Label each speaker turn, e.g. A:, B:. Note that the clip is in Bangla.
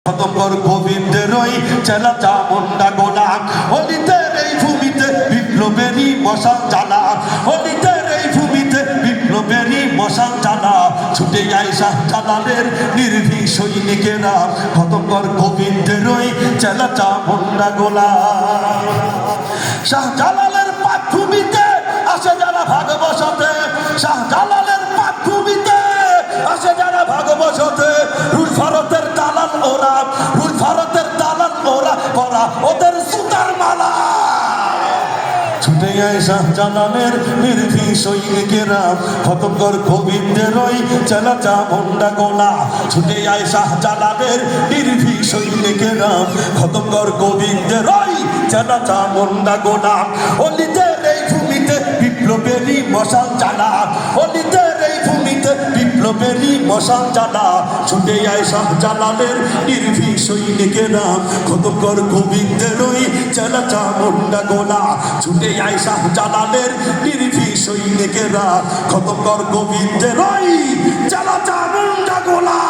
A: খতমকর গোবিন্দের ওই চেলা চামুন্ডা গোলা অলিতের এই ভূমিতে বিপ্লবেরই মশাল জ্বালা অলিতের এই ভূমিতে বিপ্লবেরই মশাল জ্বালা ছুটে আয় শাহজালালের নির্ভীক সৈনিকেরা খতমকর গোবিন্দের ওই চেলা চামুন্ডা গোলা শাহজালালের পাঠভূমিতে আসে যারা ভাগ বসাতে শাহজালালের পাঠভূমিতে আসে যারা ভাগ বসাতে রুশ ভারতের দালাল ওরা রুশ ভারতের দালাল ওরা পরা ওদের সুতার মালা ছুটে আয় শাহজালালের নির্ভীক সৈনিকেরা খতমকর গোবিন্দের ওই চেলা চামুন্ডা গোলা ছুটে আয় শাহজালালের নির্ভীক সৈনিকেরা খতমকর গোবিন্দের ওই চেলা চামুন্ডা গোলা অলিতের এই ভূমিতে বিপ্লবেরই মশাল জ্বালা অলিতের এই ভূমিতে বিপ্লবেরই মশাল জ্বালা ছুটে আয় শাহজালালের নির্ভীক সৈনিকেরা খতমকর গোবিন্দের ওই চেলা চামুন্ডা গোলা ছুটে আয় শাহজালালের নির্ভীক সৈনিকেরা খতমকর গোবিন্দের ওই চেলা চামুন্ডা গোলা।